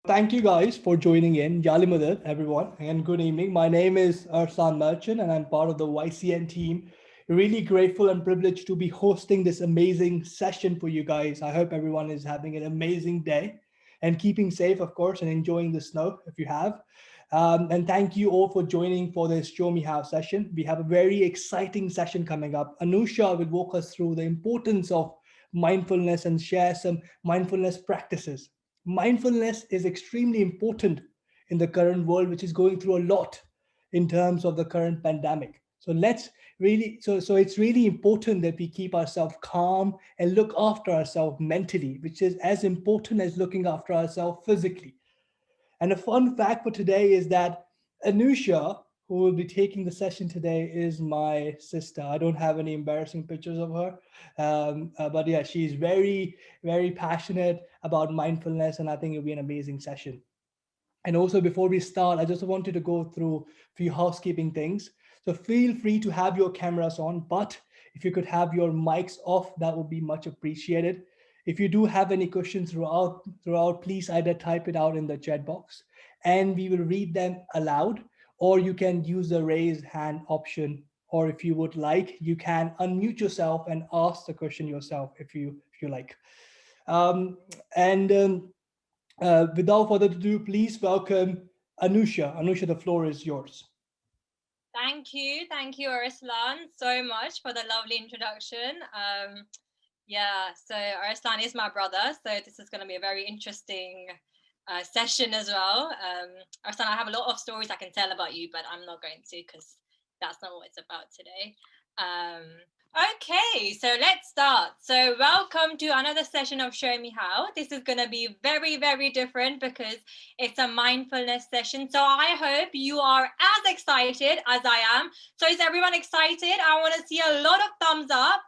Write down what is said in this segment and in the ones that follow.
Thank you guys for joining in. Yalimadad, everyone, and good evening. My name is Arslan Merchant, and I'm part of the YCN team. Really grateful and privileged to be hosting this amazing session for you guys. I hope everyone is having an amazing day and keeping safe, of course, and enjoying the snow if you have. And thank you all for joining for this Show Me How session. We have a very exciting session coming up. Anusha will walk us through the importance of mindfulness and share some mindfulness practices. Mindfulness is extremely important in the current world, which is going through a lot in terms of the current pandemic. So it's really important that we keep ourselves calm and look after ourselves mentally, which is as important as looking after ourselves physically. And a fun fact for today is that Anusha, who will be taking the session today, is my sister. I don't have any embarrassing pictures of her. But yeah, she's very, very passionate about mindfulness, and I think it'll be an amazing session. And also, before we start, I just wanted to go through a few housekeeping things. So feel free to have your cameras on, but if you could have your mics off, that would be much appreciated. If you do have any questions throughout, please either type it out in the chat box and we will read them aloud, or you can use the raise hand option. Or if you would like, you can unmute yourself and ask the question yourself if you like. Um, and without further ado, please welcome Anusha. Anusha, the floor is yours. Thank you, Arslan, so much for the lovely introduction. So Arslan is my brother, so this is going to be a very interesting session as well. Arslan, I have a lot of stories I can tell about you, but I'm not going to because that's not what it's about today. Okay, so let's start. So welcome to another session of Show Me How. This is going to be very, very different because it's a mindfulness session. So I hope you are as excited as I am. So is everyone excited? I want to see a lot of thumbs up.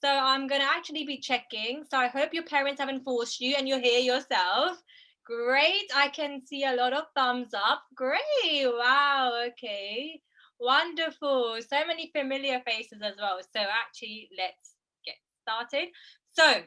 So I'm going to actually be checking. So I hope your parents haven't forced you and you're here yourself. Great. I can see a lot of thumbs up. Great. Wow. Okay. Wonderful. So many familiar faces as well. So actually, let's get started. So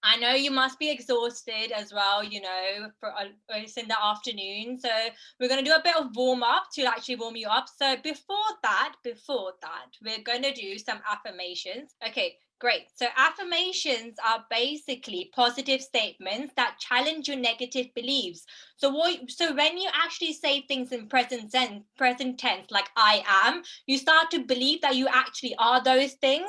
I know you must be exhausted as well, it's in the afternoon. So we're going to do a bit of warm up to actually warm you up. So before that, we're going to do some affirmations. Okay, great. So affirmations are basically positive statements that challenge your negative beliefs. So when you actually say things in present tense, like I am, you start to believe that you actually are those things.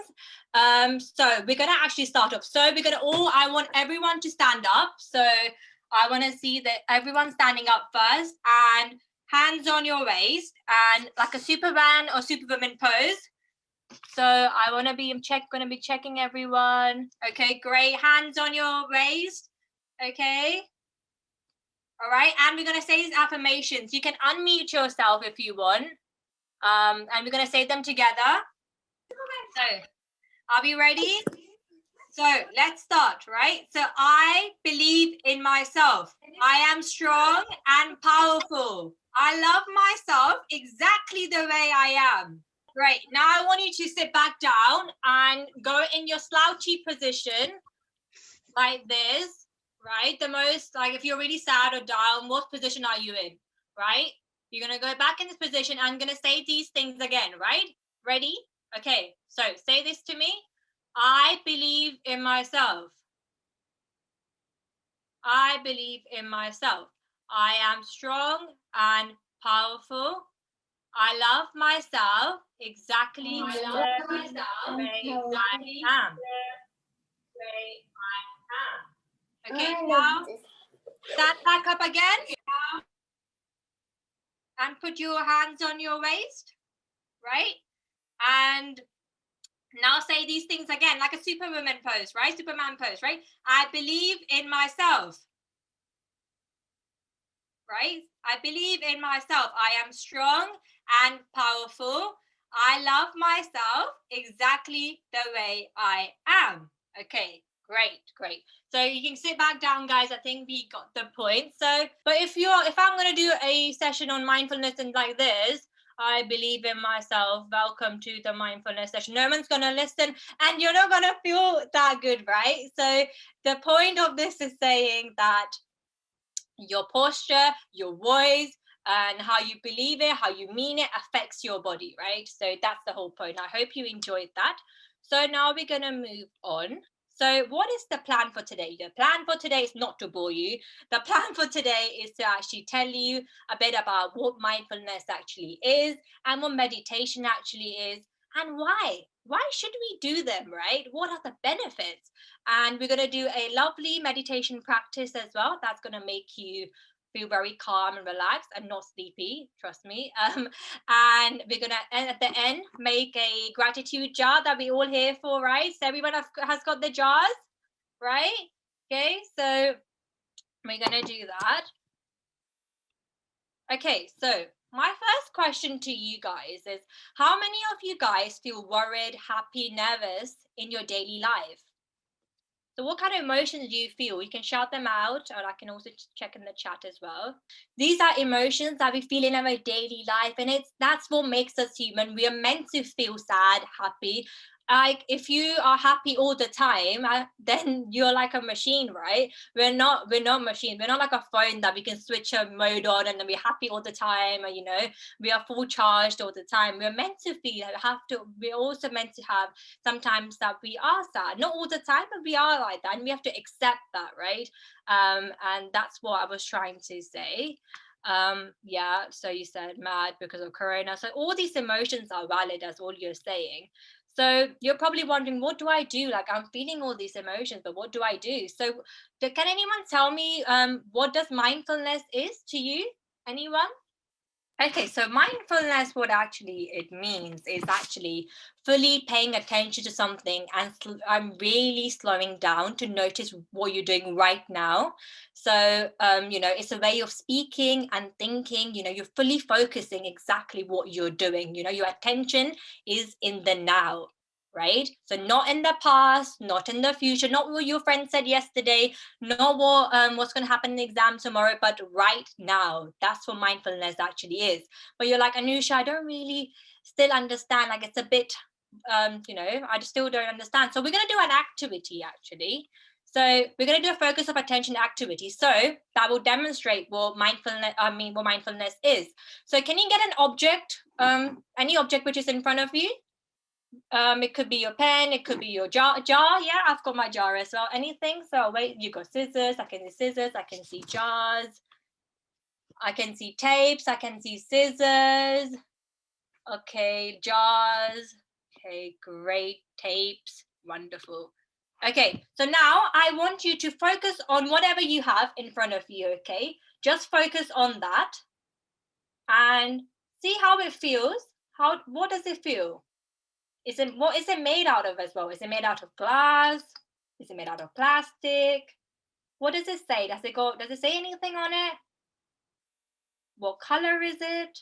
So we're going to actually start off. So I want everyone to stand up. So I want to see that everyone's standing up first and hands on your waist and like a Superman or Superwoman pose. So I want to be checking everyone. Okay, great. Hands on your waist. Okay. All right. And we're going to say these affirmations. You can unmute yourself if you want. And we're going to say them together. So are we ready? So let's start, right? So I believe in myself. I am strong and powerful. I love myself exactly the way I am. Great. Now I want you to sit back down and go in your slouchy position like this, right? The most, like if you're really sad or down, what position are you in, right? You're going to go back in this position. I'm going to say these things again, right? Ready? Okay, so say this to me. I believe in myself. I believe in myself. I am strong and powerful. I love myself exactly the way I am. Okay, now stand back up again and put your hands on your waist, right? And now say these things again, like a Superwoman pose, right? Superman pose, right? I believe in myself, right? I believe in myself. I am strong and powerful. I love myself exactly the way I am. Okay, great. So you can sit back down, guys. I think we got the point. So, but if I'm going to do a session on mindfulness and like this, I believe in myself. Welcome to the mindfulness session. No one's going to listen and you're not going to feel that good, right? So the point of this is saying that your posture, your voice, and how you believe it, how you mean it affects your body, right? So that's the whole point. I hope you enjoyed that. So now we're going to move on. So what is the plan for today? The plan for today is not to bore you. The plan for today is to actually tell you a bit about what mindfulness actually is and what meditation actually is and why. Why should we do them, right? What are the benefits? And we're going to do a lovely meditation practice as well. That's going to make you feel very calm and relaxed and not sleepy, trust me. And we're gonna at the end make a gratitude jar that we all here for, right? So everyone has got the jars, right? Okay, so we're gonna do that. Okay, so my first question to you guys is, how many of you guys feel worried, happy, nervous in your daily life? So what kind of emotions do you feel? You can shout them out, or I can also check in the chat as well. These are emotions that we feel in our daily life, and that's what makes us human. We are meant to feel sad, happy. Like if you are happy all the time, then you're like a machine, right? We're not machines. We're not like a phone that we can switch a mode on and then we're happy all the time, or we are full charged all the time. We're meant to feel we're also meant to have sometimes that we are sad, not all the time, but we are like that, and we have to accept that, right? And that's what I was trying to say. Yeah, so you said mad because of corona, so all these emotions are valid, as all you're saying. So you're probably wondering, what do I do? Like, I'm feeling all these emotions, but what do I do? So can anyone tell me what does mindfulness is to you? Anyone? Okay, so mindfulness, what actually it means is actually fully paying attention to something and I'm really slowing down to notice what you're doing right now. So, it's a way of speaking and thinking, you're fully focusing exactly what you're doing. Your attention is in the now, right? So not in the past, not in the future, not what your friend said yesterday, not what's going to happen in the exam tomorrow, but right now. That's what mindfulness actually is. But you're like, Anusha, I don't really still understand. Like, it's a bit, I still don't understand. So we're going to do an activity actually. So we're going to do a focus of attention activity. So that will demonstrate what mindfulness is. So can you get an object, any object which is in front of you? It could be your pen, it could be your jar. Yeah, I've got my jar as well. Anything? So wait, you got scissors. I can see scissors. I can see jars. I can see tapes. I can see scissors. Okay, jars. Okay, great. Tapes. Wonderful. Okay, so now I want you to focus on whatever you have in front of you. Okay, just focus on that and see how it feels. What does it feel? What is it made out of as well? Is it made out of glass? Is it made out of plastic? What does it say? Does it say anything on it? What color is it?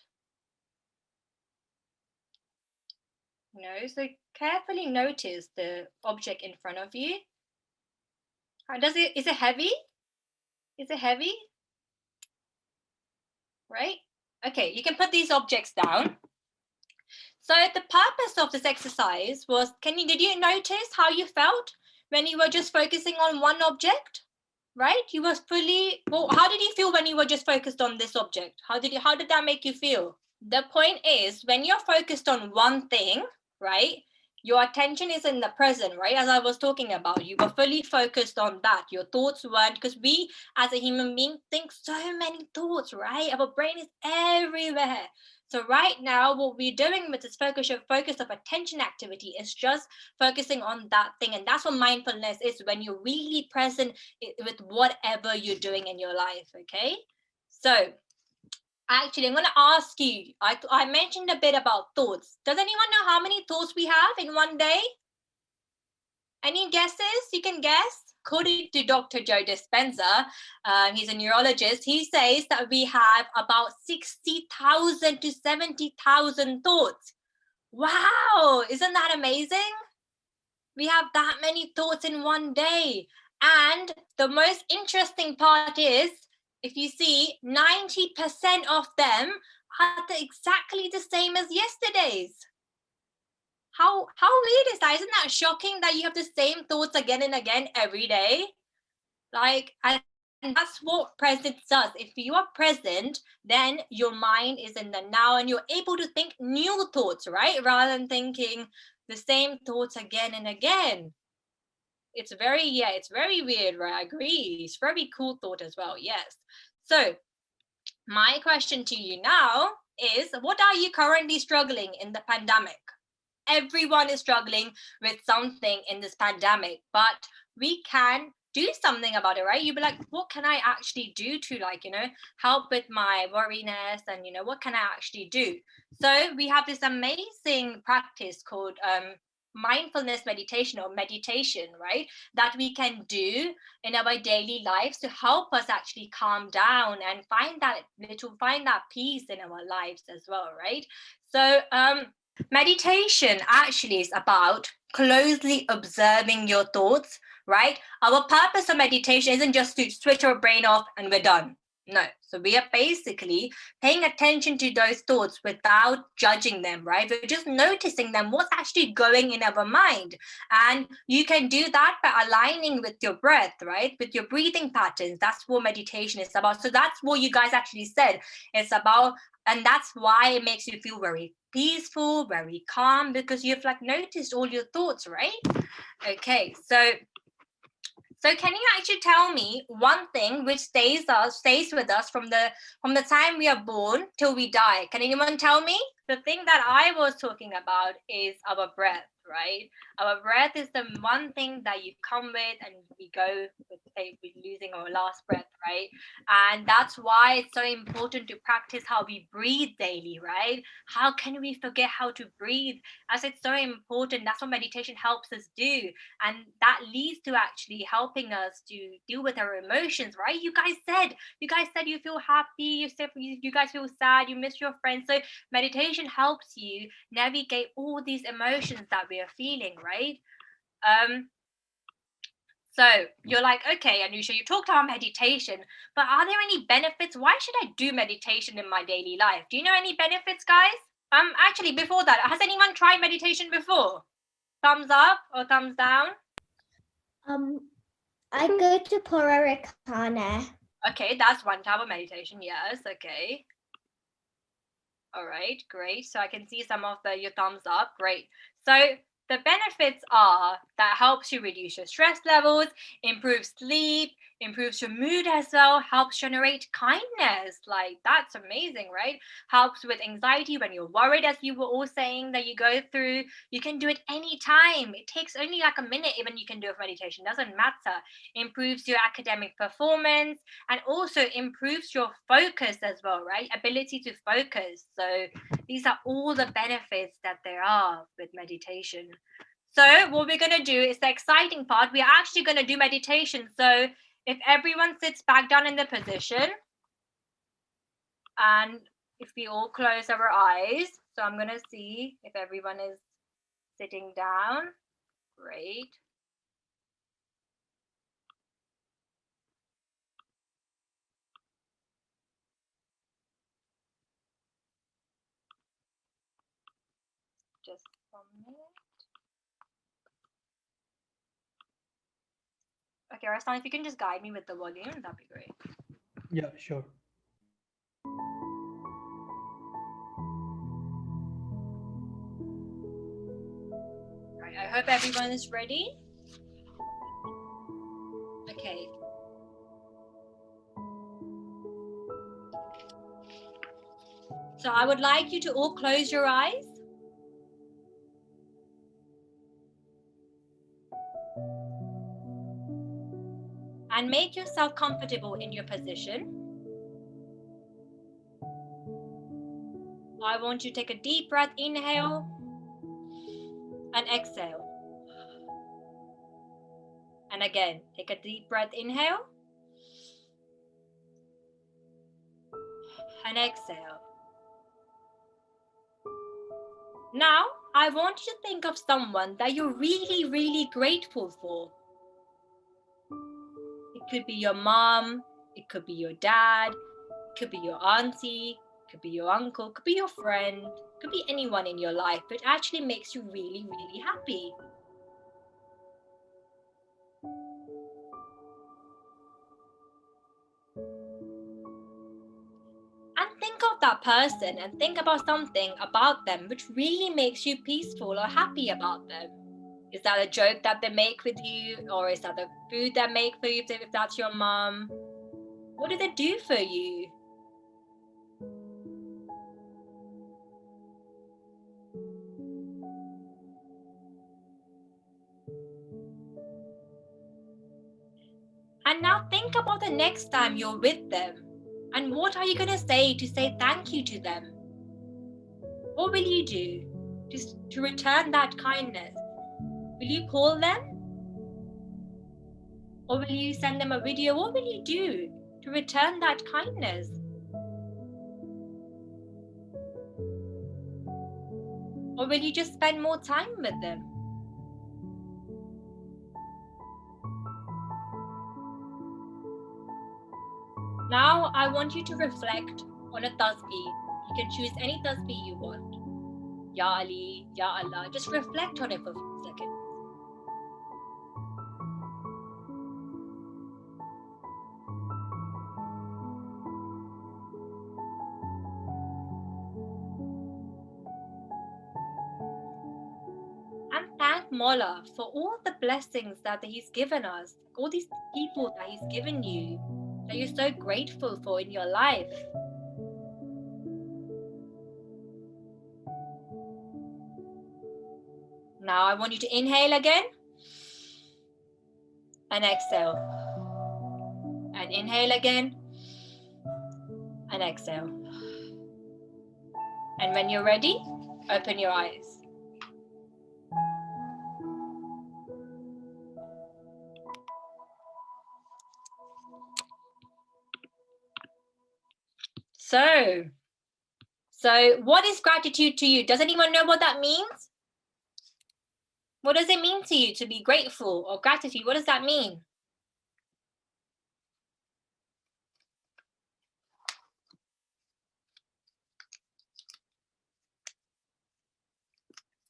So carefully notice the object in front of you. Is it heavy? Is it heavy? Right? Okay, you can put these objects down. So the purpose of this exercise was, did you notice how you felt when you were just focusing on one object? Right? You were how did you feel when you were just focused on this object? How did that make you feel? The point is, when you're focused on one thing, right, your attention is in the present, right? As I was talking about, you were fully focused on that. Your thoughts weren't, because we as a human being think so many thoughts, right? Our brain is everywhere. So right now, what we're doing with this focus of attention activity is just focusing on that thing. And that's what mindfulness is, when you're really present with whatever you're doing in your life, okay? So actually, I'm going to ask you, I mentioned a bit about thoughts. Does anyone know how many thoughts we have in one day? Any guesses? You can guess. According to Dr. Joe Dispenza, he's a neurologist, he says that we have about 60,000 to 70,000 thoughts. Wow, isn't that amazing? We have that many thoughts in one day. And the most interesting part is, if you see, 90% of them are exactly the same as yesterday's. How weird is that? Isn't that shocking that you have the same thoughts again and again every day? Like, I think that's what presence does. If you are present, then your mind is in the now and you're able to think new thoughts, right? Rather than thinking the same thoughts again and again. It's very weird, right? I agree. It's very cool thought as well. Yes. So my question to you now is, what are you currently struggling in the pandemic? Everyone is struggling with something in this pandemic, but we can do something about it, right? You'd be like, what can I actually do to, like, help with my worriness, and what can I actually do? So we have this amazing practice called mindfulness meditation, or meditation, right, that we can do in our daily lives to help us actually calm down and find that peace in our lives as well, right? So meditation actually is about closely observing your thoughts, right? Our purpose of meditation isn't just to switch our brain off and we're done. No. So we are basically paying attention to those thoughts without judging them, right? We're just noticing them, what's actually going in our mind. And you can do that by aligning with your breath, right? With your breathing patterns. That's what meditation is about. So that's what you guys actually said. It's about, and that's why it makes you feel very peaceful, very calm, because you've like noticed all your thoughts, right? Okay, so can you actually tell me one thing which stays with us from the time we are born till we die? Can anyone tell me? The thing that I was talking about is our breath, right? Our breath is the one thing that you come with, and we go with, say, we're losing our last breath, right? And that's why it's so important to practice how we breathe daily, right? How can we forget how to breathe? As it's so important, that's what meditation helps us do. And that leads to actually helping us to deal with our emotions, right? You guys said you feel happy, you guys feel sad, you miss your friends. So meditation helps you navigate all these emotions that we are feeling, right? So you're like, okay, Anusha, you talked about meditation, but are there any benefits? Why should I do meditation in my daily life? Do you know any benefits, guys? Actually, before that, has anyone tried meditation before? Thumbs up or thumbs down? I go to Purarikana. Okay, that's one type of meditation. Yes, okay. All right, great. So I can see some of your thumbs up. Great. So the benefits are that helps you reduce your stress levels, improves sleep, improves your mood as well, helps generate kindness. Like, that's amazing, right? Helps with anxiety when you're worried, as you were all saying that you go through. You can do it anytime. It takes only like a minute, even you can do a meditation. Doesn't matter. Improves your academic performance, and also improves your focus as well, right? Ability to focus. So these are all the benefits that there are with meditation. So what we're going to do is the exciting part. We're actually going to do meditation. So if everyone sits back down in the position, and if we all close our eyes, so I'm going to see if everyone is sitting down. Great. Just 1 minute. Okay, Rastan, if you can just guide me with the volume, that'd be great. Yeah, sure. Right, I hope everyone is ready. Okay. So I would like you to all close your eyes. And make yourself comfortable in your position. I want you to take a deep breath, inhale and exhale. And again, take a deep breath, inhale and exhale. Now, I want you to think of someone that you're really, really grateful for. It could be your mom, it could be your dad, it could be your auntie, it could be your uncle, it could be your friend, it could be anyone in your life, but it actually makes you really, really happy. think of that person and think about something about them which really makes you peaceful or happy about them. Is that a joke that they make with you, or is that the food they make for you if that's your mom? What do they do for you? And now think about the next time you're with them. And what are you going to say thank you to them? What will you do just to return that kindness? Will you call them? Or will you send them a video? What will you do to return that kindness? Or will you just spend more time with them? Now I want you to reflect on a tasbih. You can choose any tasbih you want. Ya Ali, Ya Allah. Just reflect on it for a few seconds. And thank Mola for all the blessings that He's given us, all these people that He's given you, that you're so grateful for in your life. Now I want you to inhale again and exhale. And inhale again and exhale. And when you're ready, open your eyes. So what is gratitude to you? Does anyone know what that means? What does it mean to you to be grateful or gratitude? What does that mean?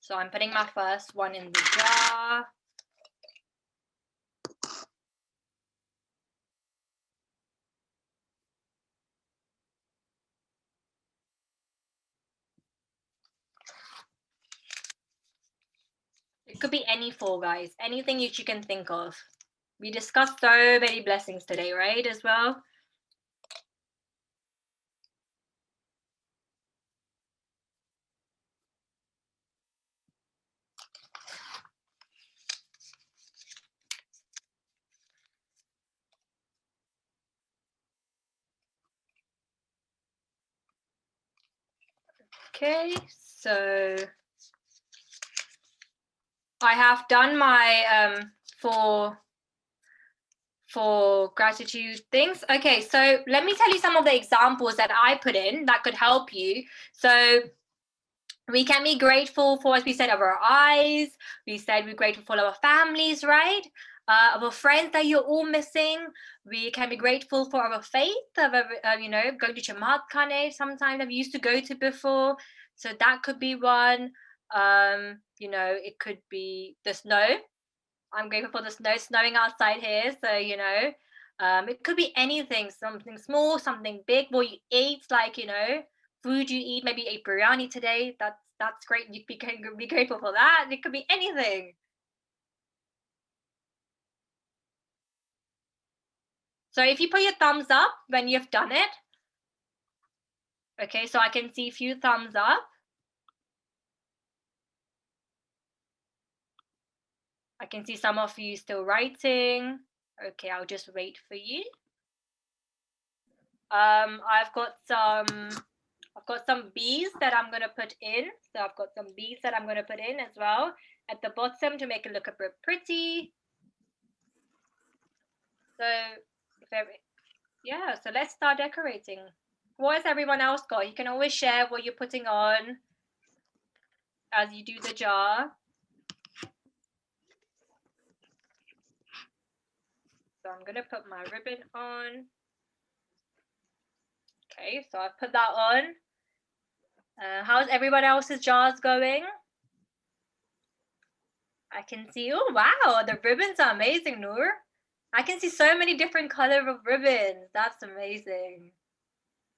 So I'm putting my first one in the jar. It could be any four, guys. Anything you can think of. We discussed so many blessings today, right, as well? Okay, so I have done my for gratitude things. Okay, so let me tell you some of the examples that I put in that could help you. So we can be grateful for, as we said, of our eyes. We said we're grateful for our families, right? Our friends that you're all missing. We can be grateful for our faith, of going to Jamaat Khane sometimes that we used to go to before. So that could be one. It could be the snow. I'm grateful for the snow snowing outside here. So, it could be anything, something small, something big, what you eat, like, food you eat, maybe you ate biryani today. That's great. You can be grateful for that. It could be anything. So if you put your thumbs up when you've done it. Okay, so I can see a few thumbs up. I can see some of you still writing. Okay, I'll just wait for you. I've got some bees that I'm going to put in. So I've got some bees that I'm going to put in as well at the bottom to make it look a bit pretty. So so let's start decorating. What has everyone else got? You can always share what you're putting on as you do the jar. So I'm going to put my ribbon on. Okay, so I've put that on. How's everyone else's jars going? I can see, oh wow, the ribbons are amazing, Noor. I can see so many different colors of ribbons. That's amazing.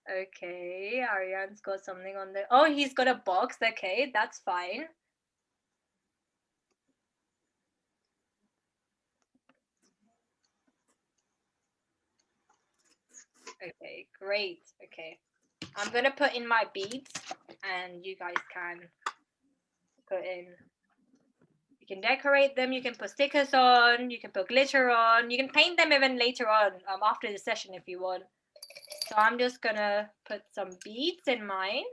Okay, Ariane's got something on the. Oh, he's got a box. Okay, that's fine. Okay, great. Okay, I'm gonna put in my beads, and you guys can put in. You can decorate them. You can put stickers on. You can put glitter on. You can paint them even later on, after the session if you want. So I'm just gonna put some beads in mine.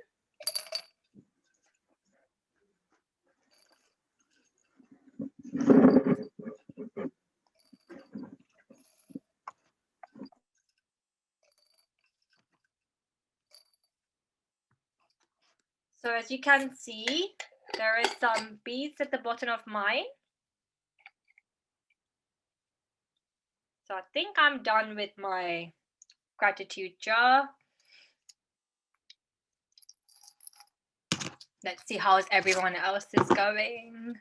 So as you can see, there is some beads at the bottom of mine. So I think I'm done with my gratitude jar. Let's see how everyone else is going.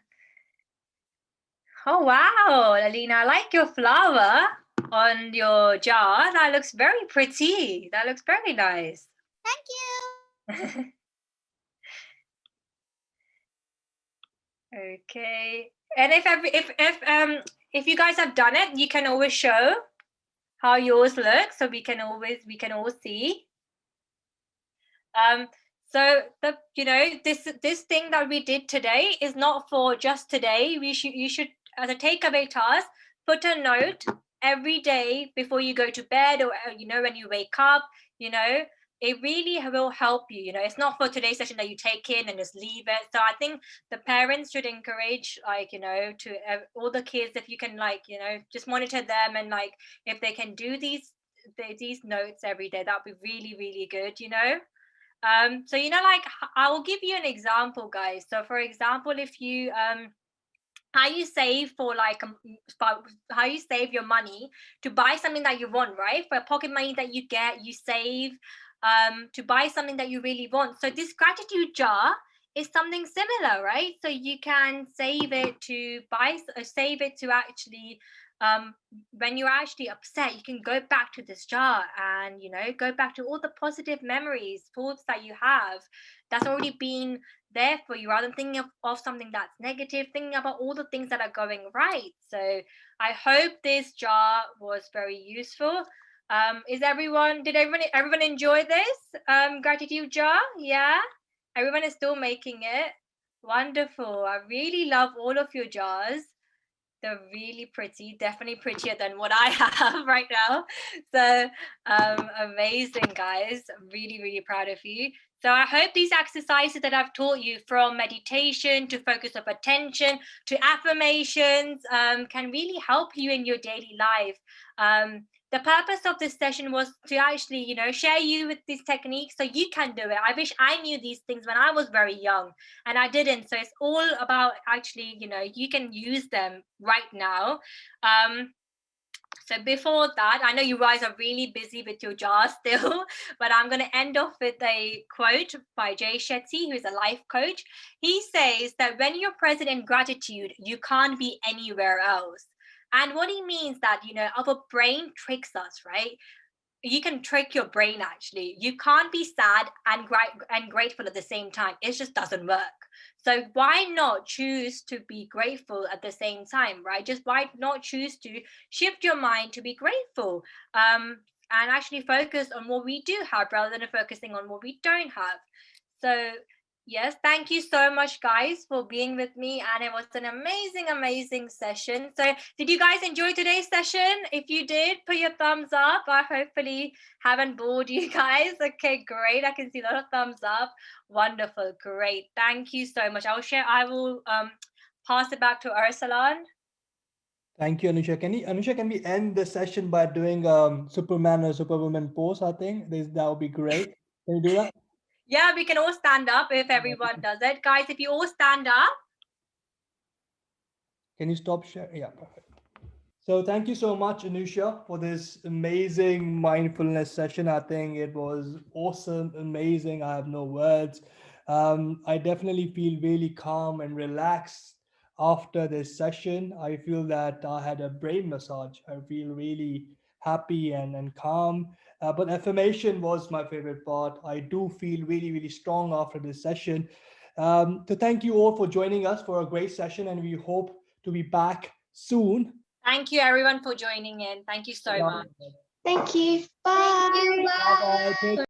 Oh wow, Alina, I like your flower on your jar. That looks very pretty. That looks very nice. Thank you. Okay. And if you guys have done it, you can always show how yours looks, so we can all see. So this thing that we did today is not for just today. You should, as a takeaway task, put a note every day before you go to bed, or when you wake up. It really will help you. It's not for today's session that you take in and just leave it. So I think the parents should encourage, to all the kids, if you can, just monitor them, and if they can do these notes every day, that'd be really, really good. So I will give you an example, guys. So for example, if you how you save for how you save your money to buy something that you want, right? For pocket money that you get, you save to buy something that you really want. So this gratitude jar is something similar, right? So you can save it to save it to actually, when you're actually upset, you can go back to this jar and go back to all the positive memories, thoughts that you have that's already been there for you, rather than thinking of something that's negative, thinking about all the things that are going right. So I hope this jar was very useful. Did everyone enjoy this gratitude jar? Yeah, everyone is still making it. Wonderful. I really love all of your jars. They're really pretty, definitely prettier than what I have right now. So amazing, guys. I'm really, really proud of you. So I hope these exercises that I've taught you, from meditation to focus of attention to affirmations, can really help you in your daily life. The purpose of this session was to actually, share you with these techniques so you can do it. I wish I knew these things when I was very young, and I didn't. So it's all about actually, you can use them right now. So before that, I know you guys are really busy with your jars still, but I'm going to end off with a quote by Jay Shetty, who is a life coach. He says that when you're present in gratitude, you can't be anywhere else. And what he means that, our brain tricks us, right? You can trick your brain. Actually, you can't be sad and grateful at the same time. It just doesn't work. So why not choose to be grateful at the same time, right? Just why not choose to shift your mind to be grateful, and actually focus on what we do have rather than focusing on what we don't have. So yes, thank you so much, guys, for being with me. And it was an amazing, amazing session. So did you guys enjoy today's session? If you did, put your thumbs up. I hopefully haven't bored you guys. Okay, great. I can see a lot of thumbs up. Wonderful. Great. Thank you so much. I will pass it back to Arsalan. Thank you, Anusha. Anusha, can we end the session by doing Superman or Superwoman pose? I think that would be great. Can you do that? Yeah, we can all stand up if everyone does it. Guys, if you all stand up. Can you stop sharing? Yeah, perfect. So thank you so much, Anusha, for this amazing mindfulness session. I think it was awesome, amazing. I have no words. I definitely feel really calm and relaxed after this session. I feel that I had a brain massage. I feel really happy and calm. But affirmation was my favorite part. I do feel really, really strong after this session. To thank you all for joining us for a great session, and we hope to be back soon. Thank you everyone for joining in. Thank you so much. Thank you. Bye. Bye bye.